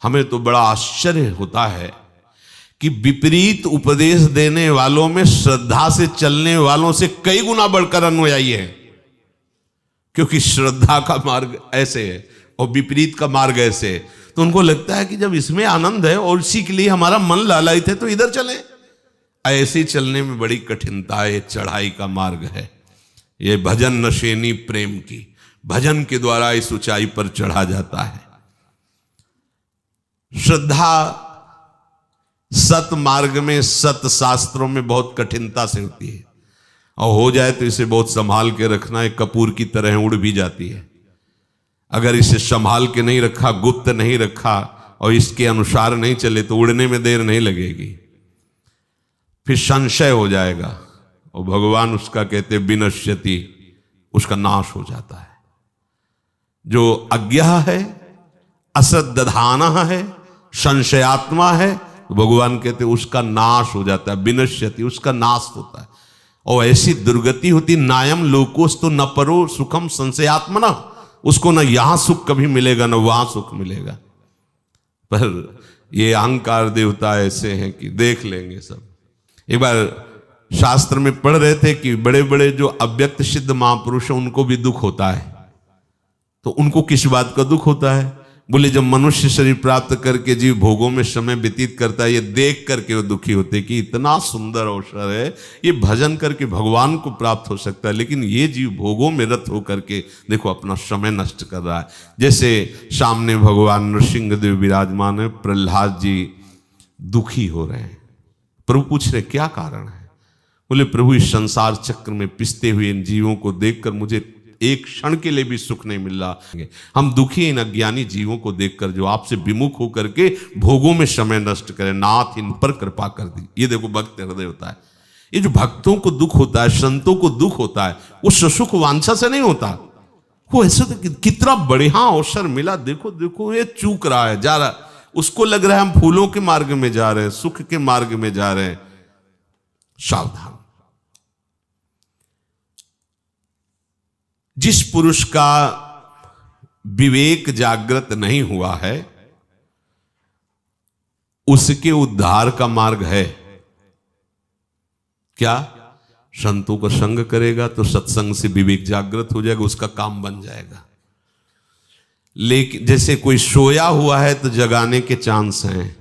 हमें तो बड़ा आश्चर्य होता है कि विपरीत उपदेश देने वालों में श्रद्धा से चलने वालों से कई गुना बढ़कर अनुयायी है, क्योंकि श्रद्धा का मार्ग ऐसे है और विपरीत का मार्ग ऐसे है। तो उनको लगता है कि जब इसमें आनंद है और इसी के लिए हमारा मन लालायित है तो इधर चलें। ऐसे चलने में बड़ी कठिनता है, चढ़ाई का मार्ग है। ये भजन नशेनी प्रेम की, भजन के द्वारा इस ऊंचाई पर चढ़ा जाता है। श्रद्धा सत मार्ग में, सत शास्त्रों में बहुत कठिनता से होती है, और हो जाए तो इसे बहुत संभाल के रखना है। कपूर की तरह उड़ भी जाती है। अगर इसे संभाल के नहीं रखा, गुप्त नहीं रखा और इसके अनुसार नहीं चले तो उड़ने में देर नहीं लगेगी, फिर संशय हो जाएगा और भगवान उसका कहते विनश्यति, उसका नाश हो जाता है। जो अज्ञा है, असद्दधाना है, संशयात्मा है, तो भगवान कहते उसका नाश हो जाता है, विनश्यति, उसका नाश होता है। और ऐसी दुर्गति होती, नायम लोकोस्तु न परो सुखम संशयात्मना, उसको न यहां सुख कभी मिलेगा न वहां सुख मिलेगा। पर ये अहंकार देवता ऐसे हैं कि देख लेंगे सब। एक बार शास्त्र में पढ़ रहे थे कि बड़े बड़े जो अव्यक्त सिद्ध महापुरुष हैं उनको भी दुख होता है। तो उनको किस बात का दुख होता है? बोले जब मनुष्य शरीर प्राप्त करके जीव भोगों में समय व्यतीत करता है, ये देख करके वो दुखी होते कि इतना सुंदर अवसर है, ये भजन करके भगवान को प्राप्त हो सकता है, लेकिन ये जीव भोगों में रत होकर के देखो अपना समय नष्ट कर रहा है। जैसे सामने भगवान नृसिंहदेव विराजमान है, प्रहलाद जी दुखी हो रहे हैं। प्रभु पूछ रहे क्या कारण है? बोले प्रभु इस संसार चक्र में पिसते हुए इन जीवों को देखकर मुझे एक क्षण के लिए भी सुख नहीं मिल रहा। हम दुखी इन अज्ञानी जीवों को देखकर जो आपसे विमुख होकर के भोगों में समय नष्ट करें, नाथ इन पर कृपा कर दी। ये देखो भक्त हृदय होता है। ये जो भक्तों को दुख होता है, संतों को दुख होता है, वो सुख वांछा से नहीं होता। वो ऐसे तो कितना बढ़िया अवसर मिला, देखो देखो ये चूक रहा है, जा रहा, उसको लग रहा है हम फूलों के मार्ग में जा रहे हैं, सुख के मार्ग में जा रहे हैं। सावधान। जिस पुरुष का विवेक जागृत नहीं हुआ है उसके उद्धार का मार्ग है क्या? संतों का संग करेगा तो सत्संग से विवेक जागृत हो जाएगा, उसका काम बन जाएगा। लेकिन जैसे कोई सोया हुआ है तो जगाने के चांस हैं,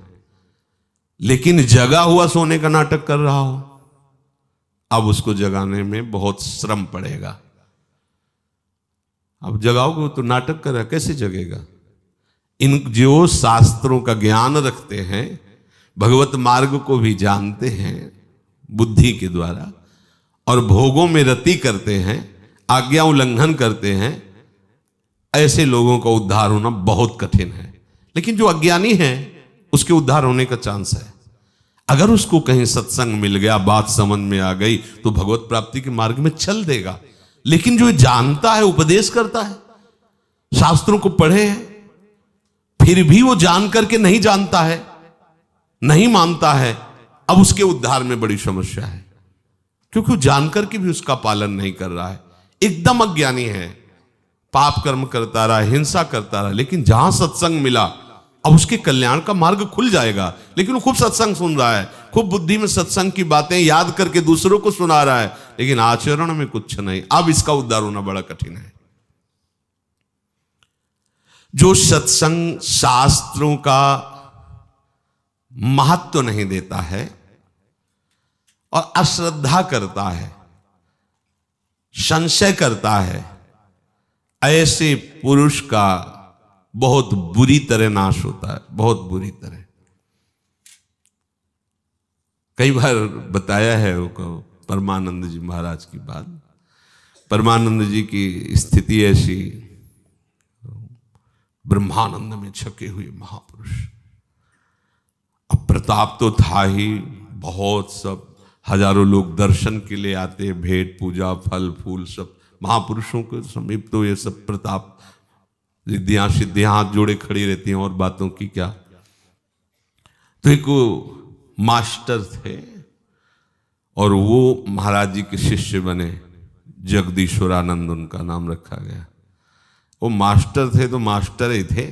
लेकिन जगा हुआ सोने का नाटक कर रहा हो, अब उसको जगाने में बहुत श्रम पड़ेगा। अब जगाओगे तो नाटक कर रहा, कैसे जगेगा? इन जो शास्त्रों का ज्ञान रखते हैं, भगवत मार्ग को भी जानते हैं बुद्धि के द्वारा, और भोगों में रति करते हैं, आज्ञा उल्लंघन करते हैं, ऐसे लोगों का उद्धार होना बहुत कठिन है। लेकिन जो अज्ञानी है उसके उद्धार होने का चांस है। अगर उसको कहीं सत्संग मिल गया, बात समझ में आ गई, तो भगवत प्राप्ति के मार्ग में चल देगा। लेकिन जो जानता है, उपदेश करता है, शास्त्रों को पढ़े है, फिर भी वो जान करके नहीं जानता है, नहीं मानता है, अब उसके उद्धार में बड़ी समस्या है, क्योंकि वो जानकर के भी उसका पालन नहीं कर रहा है। एकदम अज्ञानी है, पाप कर्म करता रहा, हिंसा करता रहा। लेकिन जहां सत्संग मिला, अब उसके कल्याण का मार्ग खुल जाएगा। लेकिन वो खूब सत्संग सुन रहा है, खूब बुद्धि में सत्संग की बातें याद करके दूसरों को सुना रहा है, लेकिन आचरण में कुछ नहीं। अब इसका उद्धार होना बड़ा कठिन है। जो सत्संग शास्त्रों का महत्व नहीं देता है और अश्रद्धा करता है, संशय करता है, ऐसे पुरुष का बहुत बुरी तरह नाश होता है, बहुत बुरी तरह। कई बार बताया है वो परमानंद जी महाराज की बात। परमानंद जी की स्थिति ऐसी, ब्रह्मानंद में छके हुए महापुरुष, अब प्रताप तो था ही, बहुत सब हजारों लोग दर्शन के लिए आते, भेंट पूजा फल फूल सब। महापुरुषों के समीप तो ये सब प्रताप, रिद्धियां सिद्धियां हाथ जोड़े खड़ी रहती हैं, और बातों की क्या। तो एक मास्टर थे और वो महाराज जी के शिष्य बने, जगदीश्वरानंद उनका नाम रखा गया। वो मास्टर थे तो मास्टर ही थे।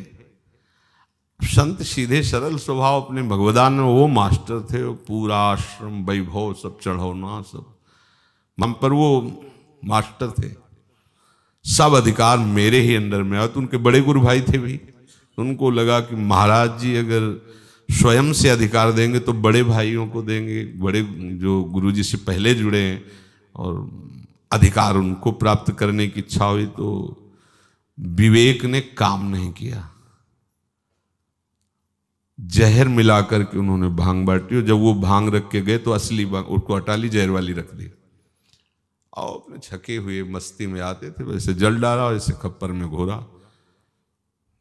संत सीधे सरल स्वभाव अपने भगवदान में वो मास्टर थे, वो पूरा आश्रम वैभव सब चढ़ाना सब हम पर वो मास्टर थे। सब अधिकार मेरे ही अंडर में आया। तो उनके बड़े गुरु भाई थे भी, उनको लगा कि महाराज जी अगर स्वयं से अधिकार देंगे तो बड़े भाइयों को देंगे, बड़े जो गुरु जी से पहले जुड़े हैं, और अधिकार उनको प्राप्त करने की इच्छा हुई। तो विवेक ने काम नहीं किया, जहर मिलाकर के उन्होंने भांग बांटी, और जब वो भांग रख के गए तो असली भांग उसको हटा ली, जहर वाली रख दी। और अपने छके हुए मस्ती में आते थे, वैसे जल डाला, वैसे खप्पर में घोरा,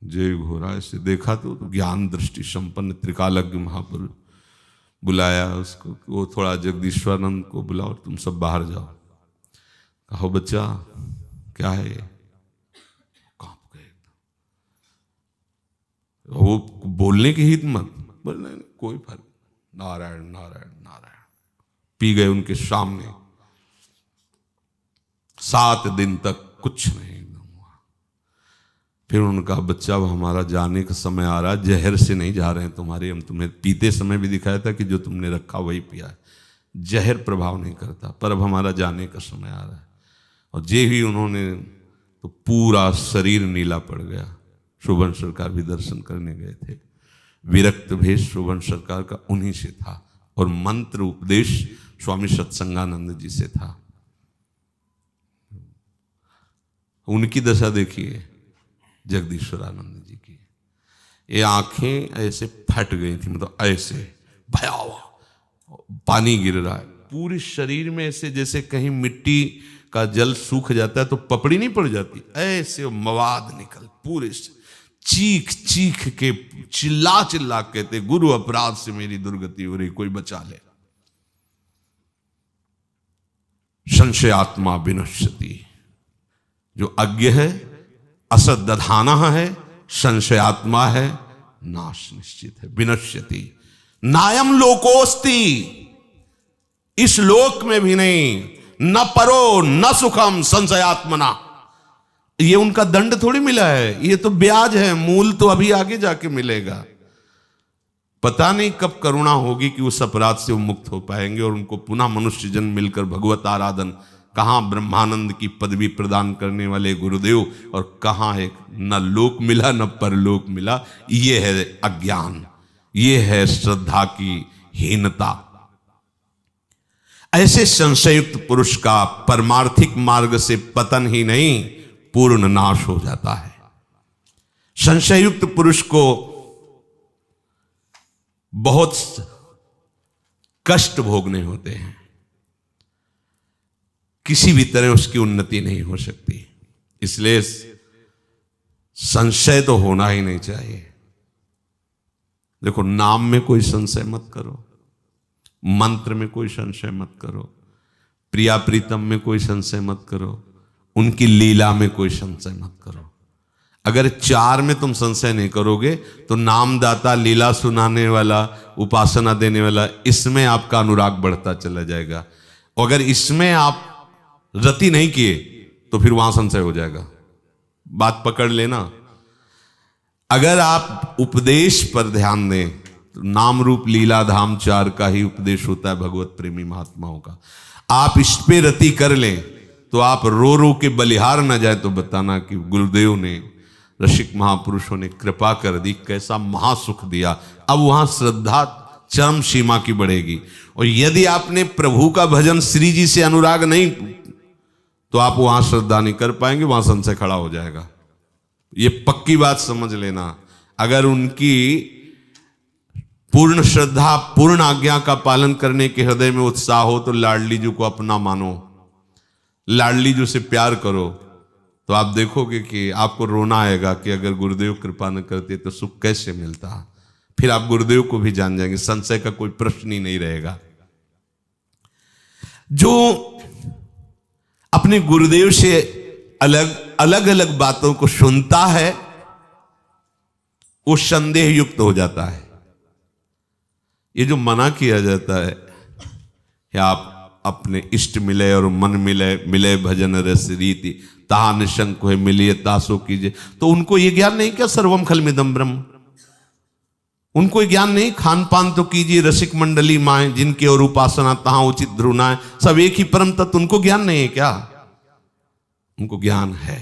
जय घोरा। ऐसे देखा तो ज्ञान दृष्टि संपन्न त्रिकालज्ञ महापुरुष बुलाया उसको, वो थोड़ा जगदीश्वरानंद को बुलाओ, तुम सब बाहर जाओ। कहो बच्चा क्या है ये? कांप गए। वो बोलने की हिम्मत, बोलने कोई फर्क, नारायण नारायण नारायण। पी गए उनके सामने। 7 दिन तक कुछ नहीं हुआ। फिर उनका बच्चा अब हमारा जाने का समय आ रहा, जहर से नहीं जा रहे हैं तुम्हारे, हम तुम्हें पीते समय भी दिखाया था कि जो तुमने रखा वही पिया है, जहर प्रभाव नहीं करता, पर अब हमारा जाने का समय आ रहा है। और जे ही उन्होंने तो पूरा शरीर नीला पड़ गया। शोभन सरकार भी दर्शन करने गए थे। विरक्त भेष शोभन सरकार का उन्हीं से था, और मंत्र उपदेश स्वामी सत्संगानंद जी से था। उनकी दशा देखिए जगदीश्वरानंद जी की, ये आंखें ऐसे फट गई थी, मतलब ऐसे भयावह, पानी गिर रहा है पूरे शरीर में, ऐसे जैसे कहीं मिट्टी का जल सूख जाता है तो पपड़ी नहीं पड़ जाती, ऐसे मवाद निकल पूरे से। चीख चीख के चिल्ला चिल्ला कहते, गुरु अपराध से मेरी दुर्गति हो रही, कोई बचा ले। संशयात्मा विनश्यति, जो अज्ञ है असत दधाना है, संशयात्मा है नाश निश्चित है। विनश्यति नायम लोकोस्ति, इस लोक में भी नहीं, न परो न सुखम संशयात्मना। ये उनका दंड थोड़ी मिला है, ये तो ब्याज है, मूल तो अभी आगे जाके मिलेगा। पता नहीं कब करुणा होगी कि उस अपराध से वो मुक्त हो पाएंगे और उनको पुनः मनुष्य जन्म मिलकर भगवत आराधन, कहां ब्रह्मानंद की पदवी प्रदान करने वाले गुरुदेव, और कहां एक न लोक मिला न परलोक मिला। ये है अज्ञान, ये है श्रद्धा की हीनता। ऐसे संशयुक्त पुरुष का परमार्थिक मार्ग से पतन ही नहीं पूर्ण नाश हो जाता है। संशयुक्त पुरुष को बहुत कष्ट भोगने होते हैं, किसी भी तरह उसकी उन्नति नहीं हो सकती। इसलिए संशय तो होना ही नहीं चाहिए। देखो, नाम में कोई संशय मत करो, मंत्र में कोई संशय मत करो, प्रिया प्रीतम में कोई संशय मत करो, उनकी लीला में कोई संशय मत करो। अगर 4 में तुम संशय नहीं करोगे तो नामदाता, लीला सुनाने वाला, उपासना देने वाला, इसमें आपका अनुराग बढ़ता चला जाएगा। अगर इसमें आप रति नहीं किए तो फिर वहां संशय हो जाएगा। बात पकड़ लेना। अगर आप उपदेश पर ध्यान दें तो नाम रूप लीला धाम 4 का ही उपदेश होता है भगवत प्रेमी महात्माओं का। आप इस पे रति कर लें तो आप रो रो के बलिहार न जाए तो बताना कि गुरुदेव ने, रसिक महापुरुषों ने कृपा कर दी, कैसा महासुख दिया। अब वहां श्रद्धा चरम सीमा की बढ़ेगी। और यदि आपने प्रभु का भजन श्री जी से अनुराग नहीं तो आप वहां श्रद्धा नहीं कर पाएंगे, वहां संशय खड़ा हो जाएगा। ये पक्की बात समझ लेना। अगर उनकी पूर्ण श्रद्धा, पूर्ण आज्ञा का पालन करने के हृदय में उत्साह हो तो लाडली जी को अपना मानो, लाडली जी से प्यार करो, तो आप देखोगे कि आपको रोना आएगा कि अगर गुरुदेव कृपा न करते तो सुख कैसे मिलता। फिर आप गुरुदेव को भी जान जाएंगे, संशय का कोई प्रश्न ही नहीं रहेगा। जो अपने गुरुदेव से अलग अलग बातों को सुनता है वो संदेह युक्त हो जाता है। ये जो मना किया जाता है कि आप अपने इष्ट मिले और मन मिले, मिले भजन रस रीति, ताहा निशंक है मिलिए तासो कीजिए, तो उनको ये ज्ञान नहीं क्या सर्वम खलमिदम ब्रह्म, उनको ज्ञान नहीं, खान पान तो कीजिए, रसिक मंडली माए जिनकी और उपासना तहां उचित ध्रुनाए, सब एक ही परम तत्व। उनको ज्ञान नहीं है क्या? उनको ज्ञान है,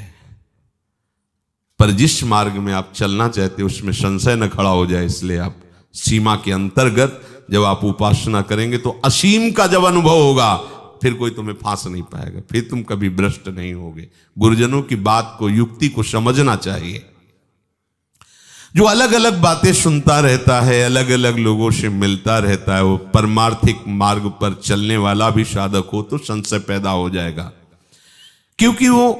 पर जिस मार्ग में आप चलना चाहते उसमें संशय न खड़ा हो जाए, इसलिए आप सीमा के अंतर्गत जब आप उपासना करेंगे तो असीम का जब अनुभव होगा, फिर कोई तुम्हें फांस नहीं पाएगा, फिर तुम कभी भ्रष्ट नहीं होगे। गुरुजनों की बात को, युक्ति को समझना चाहिए। जो अलग अलग बातें सुनता रहता है, अलग अलग लोगों से मिलता रहता है, वो परमार्थिक मार्ग पर चलने वाला भी साधक हो तो संशय पैदा हो जाएगा, क्योंकि वो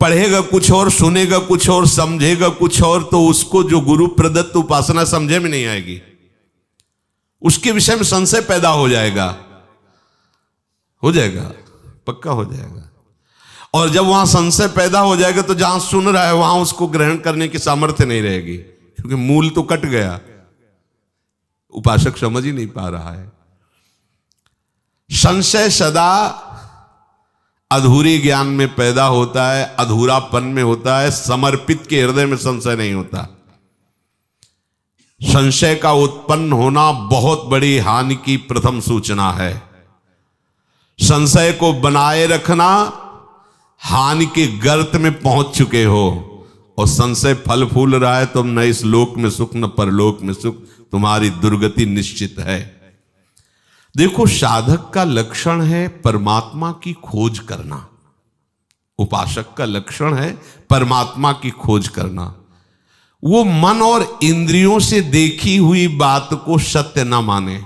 पढ़ेगा कुछ और, सुनेगा कुछ और, समझेगा कुछ और, तो उसको जो गुरु प्रदत्त उपासना समझे में नहीं आएगी, उसके विषय में संशय पैदा हो जाएगा, पक्का हो जाएगा। और जब वहां संशय पैदा हो जाएगा तो जहां सुन रहा है वहां उसको ग्रहण करने की सामर्थ्य नहीं रहेगी, क्योंकि मूल तो कट गया, उपासक समझ ही नहीं पा रहा है। संशय सदा अधूरे ज्ञान में पैदा होता है, अधूरापन में होता है, समर्पित के हृदय में संशय नहीं होता। संशय का उत्पन्न होना बहुत बड़ी हानि की प्रथम सूचना है। संशय को बनाए रखना, हानि के गर्त में पहुंच चुके हो, और संशय फल फूल रहा है, तुम न इस लोक में सुख न परलोक में सुख, तुम्हारी दुर्गति निश्चित है। देखो, साधक का लक्षण है परमात्मा की खोज करना, उपासक का लक्षण है परमात्मा की खोज करना। वो मन और इंद्रियों से देखी हुई बात को सत्य न माने।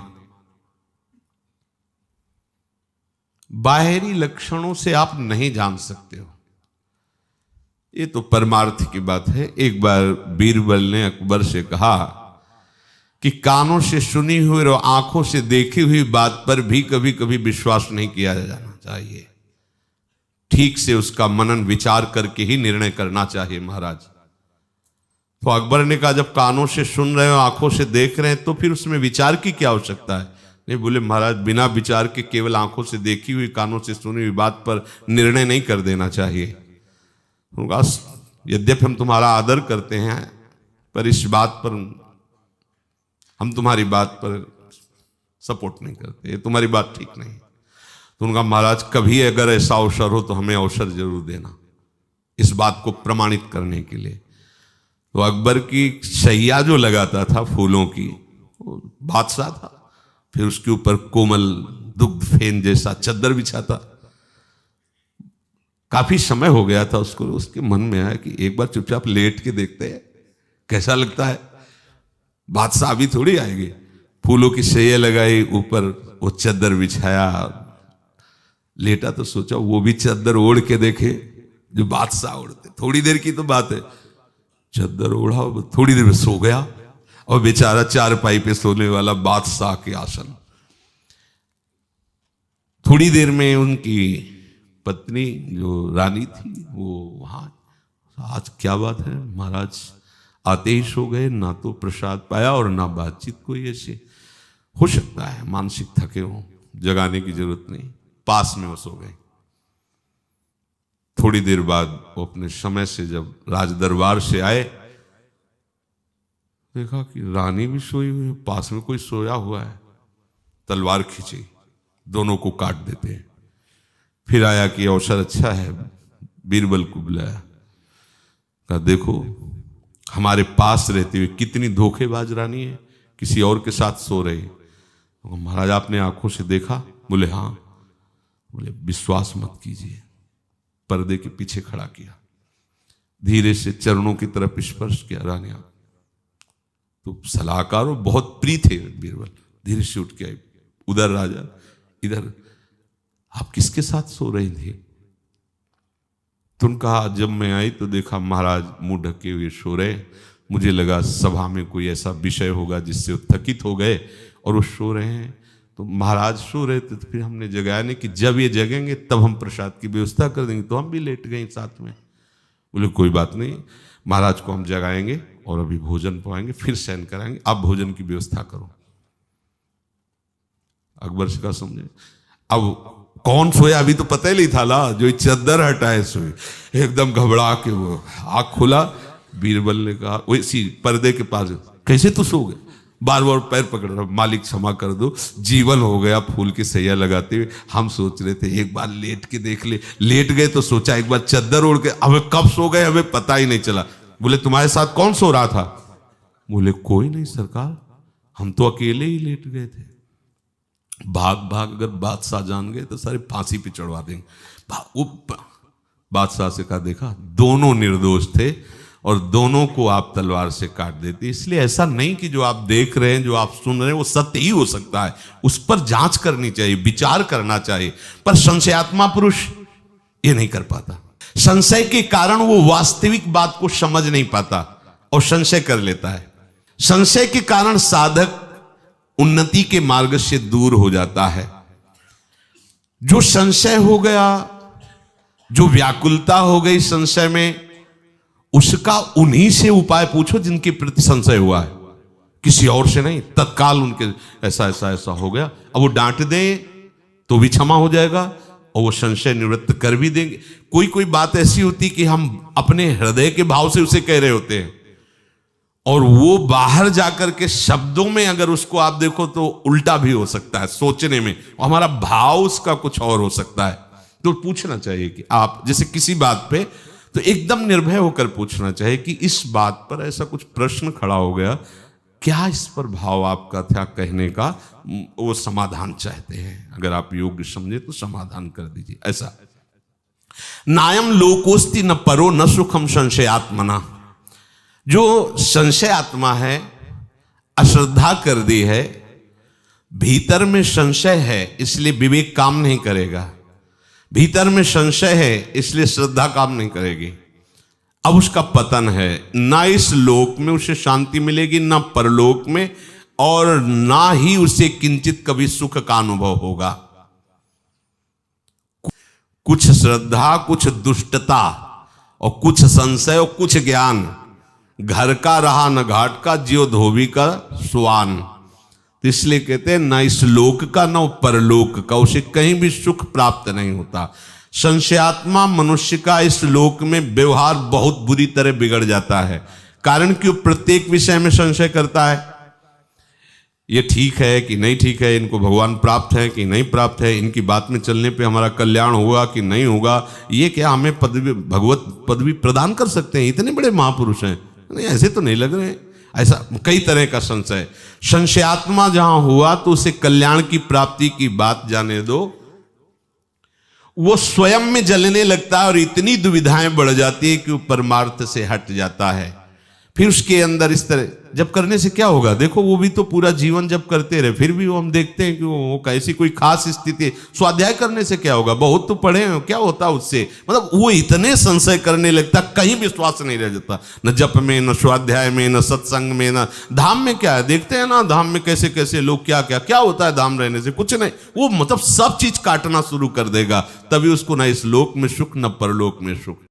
बाहरी लक्षणों से आप नहीं जान सकते हो, ये तो परमार्थ की बात है। एक बार बीरबल ने अकबर से कहा कि कानों से सुनी हुई और आंखों से देखी हुई बात पर भी कभी कभी विश्वास नहीं किया जाना चाहिए, ठीक से उसका मनन विचार करके ही निर्णय करना चाहिए महाराज। तो अकबर ने कहा, जब कानों से सुन रहे हो, आंखों से देख रहे हैं, तो फिर उसमें विचार की क्या आवश्यकता है? नहीं, बोले महाराज, बिना विचार के केवल आंखों से देखी हुई, कानों से सुनी हुई बात पर निर्णय नहीं कर देना चाहिए। यद्यपि हम तुम्हारा आदर करते हैं, पर इस बात पर हम तुम्हारी बात पर सपोर्ट नहीं करते, तुम्हारी बात ठीक नहीं। तो उनका, महाराज कभी अगर ऐसा अवसर हो तो हमें अवसर जरूर देना इस बात को प्रमाणित करने के लिए। तो अकबर की शैया जो लगाता था फूलों की, वो बादशाह था, फिर उसके ऊपर कोमल दुग्ध फेन जैसा चद्दर बिछाता। काफी समय हो गया था उसको, उसके मन में आया कि एक बार चुपचाप लेट के देखते हैं कैसा लगता है, बादशाह अभी थोड़ी आएंगे। फूलों की शैया लगाई, ऊपर वो चद्दर बिछाया, लेटा तो सोचा वो भी चद्दर ओढ़ के देखे जो बादशाह ओढ़ते। थोड़ी देर की तो बात है, चद्दर ओढ़ा, थोड़ी देर में सो गया, और बेचारा चारपाई पे सोने वाला बादशाह के आसन। थोड़ी देर में उनकी पत्नी जो रानी थी वो वहां, आज क्या बात है महाराज, आते ही सो गए, ना तो प्रसाद पाया और ना बातचीत कोई ऐसे। हो सकता है मानसिक थके हो, जगाने की जरूरत नहीं, पास में वो सो गए। थोड़ी देर बाद वो अपने समय से जब राज दरबार से आए, देखा कि रानी भी सोई हुई है, पास में कोई सोया हुआ है। तलवार खींची, दोनों को काट देते हैं। फिर आया कि अवसर अच्छा है, बीरबल को बुलाया, कहा देखो हमारे पास रहते हुए कितनी धोखेबाज रानी है, किसी और के साथ सो रही। तो महाराज आपने आंखों से देखा? बोले हाँ। बोले विश्वास मत कीजिए। पर्दे के पीछे खड़ा किया, धीरे से चरणों की तरफ स्पर्श किया। रानी आप तो सलाहकार और बहुत प्रिय थे बीरबल। धीरे से उठ के आई, उधर राजा, इधर आप किसके साथ सो रही थी? तुम कहा जब मैं आई तो देखा महाराज मुंह ढके हुए सो रहे, मुझे लगा सभा में कोई ऐसा विषय होगा जिससे वो थकित हो गए और वो सो रहे हैं। तो महाराज सो रहे थे, तो फिर हमने जगाया नहीं कि जब ये जगेंगे तब हम प्रसाद की व्यवस्था कर देंगे। तो हम भी लेट गए साथ में। बोले कोई बात नहीं, महाराज को हम जगाएंगे और अभी भोजन पवाएंगे, फिर शयन कराएंगे, आप भोजन की व्यवस्था करो। अकबर से कहा समझे, अब कौन सोया अभी तो पता ही नहीं था ना, जो चद्दर हटाए सोए। एकदम घबरा के वो आँख खुला। बीरबल ने कहा वैसी पर्दे के पास, कैसे तू सो गए? बार बार पैर पकड़ रहा, मालिक क्षमा कर दो, जीवन हो गया फूल की सैया लगाते हुए। हम सोच रहे थे एक बार लेट के देख ले, लेट गए तो सोचा एक बार चद्दर ओढ़ के, हमें कब सो गए हमें पता ही नहीं चला। बोले तुम्हारे साथ कौन सो रहा था? बोले कोई नहीं सरकार, हम तो अकेले ही लेट गए थे। भाग भाग अगर बादशाह जान गए तो सारे फांसी पे चढ़वा देंगे। बादशाह से कहा देखा दोनों निर्दोष थे और दोनों को आप तलवार से काट देते। इसलिए ऐसा नहीं कि जो आप देख रहे हैं, जो आप सुन रहे हैं वो सत्य ही हो सकता है, उस पर जांच करनी चाहिए, विचार करना चाहिए। पर संशयात्मा पुरुष ये नहीं कर पाता। संशय के कारण वो वास्तविक बात को समझ नहीं पाता और संशय कर लेता है। संशय के कारण साधक उन्नति के मार्ग से दूर हो जाता है। जो संशय हो गया, जो व्याकुलता हो गई संशय में, उसका उन्हीं से उपाय पूछो जिनके प्रति संशय हुआ है, किसी और से नहीं। तत्काल उनके ऐसा ऐसा ऐसा हो गया, अब वो डांट दें तो भी क्षमा हो जाएगा और वो संशय निवृत्त कर भी देंगे। कोई कोई बात ऐसी होती कि हम अपने हृदय के भाव से उसे कह रहे होते हैं और वो बाहर जाकर के शब्दों में अगर उसको आप देखो तो उल्टा भी हो सकता है सोचने में, हमारा भाव उसका कुछ और हो सकता है। तो पूछना चाहिए कि आप जैसे किसी बात पे तो एकदम निर्भय होकर पूछना चाहिए कि इस बात पर ऐसा कुछ प्रश्न खड़ा हो गया, क्या इस पर भाव आपका था कहने का, वो समाधान चाहते हैं, अगर आप योग्य समझे तो समाधान कर दीजिए। ऐसा नायम लोकोस्ति न परो न सुखम संशयात्मना। जो संशय आत्मा है, अश्रद्धा कर दी है, भीतर में संशय है इसलिए विवेक काम नहीं करेगा, भीतर में संशय है इसलिए श्रद्धा काम नहीं करेगी। अब उसका पतन है, ना इस लोक में उसे शांति मिलेगी, ना परलोक में, और ना ही उसे किंचित कभी सुख का अनुभव होगा। कुछ श्रद्धा, कुछ दुष्टता और कुछ संशय और कुछ ज्ञान, घर का रहा न घाट का, जियो धोबी का सुआन। तो इसलिए कहते हैं ना इस लोक का ना परलोक का, उसे कहीं भी सुख प्राप्त नहीं होता। संशयात्मा मनुष्य का इस लोक में व्यवहार बहुत बुरी तरह बिगड़ जाता है, कारण कि वो प्रत्येक विषय में संशय करता है। ये ठीक है कि नहीं ठीक है, इनको भगवान प्राप्त है कि नहीं प्राप्त है, इनकी बात में चलने पे हमारा कल्याण होगा कि नहीं होगा, ये क्या हमें पदवी, भगवत पदवी प्रदान कर सकते हैं, इतने बड़े महापुरुष हैं, नहीं ऐसे तो नहीं लग रहे हैं। ऐसा कई तरह का संशय। संशयात्मा जहां हुआ तो उसे कल्याण की प्राप्ति की बात जाने दो, वो स्वयं में जलने लगता है और इतनी दुविधाएं बढ़ जाती है कि वो परमार्थ से हट जाता है। फिर उसके अंदर इस तरह जब करने से क्या होगा, देखो वो भी तो पूरा जीवन जब करते रहे, फिर भी वो हम देखते हैं कि वो कैसी कोई खास स्थिति। स्वाध्याय करने से क्या होगा, बहुत तो पढ़े हैं, क्या होता उससे, मतलब वो इतने संशय करने लगता, कहीं विश्वास नहीं रह जाता, न जप में, न स्वाध्याय में, न सत्संग में, न धाम में। क्या है देखते हैं ना, धाम में कैसे कैसे लोग क्या क्या क्या होता है धाम रहने से, कुछ नहीं। वो मतलब सब चीज काटना शुरू कर देगा, तभी उसको ना इस लोक में सुख न परलोक में सुख।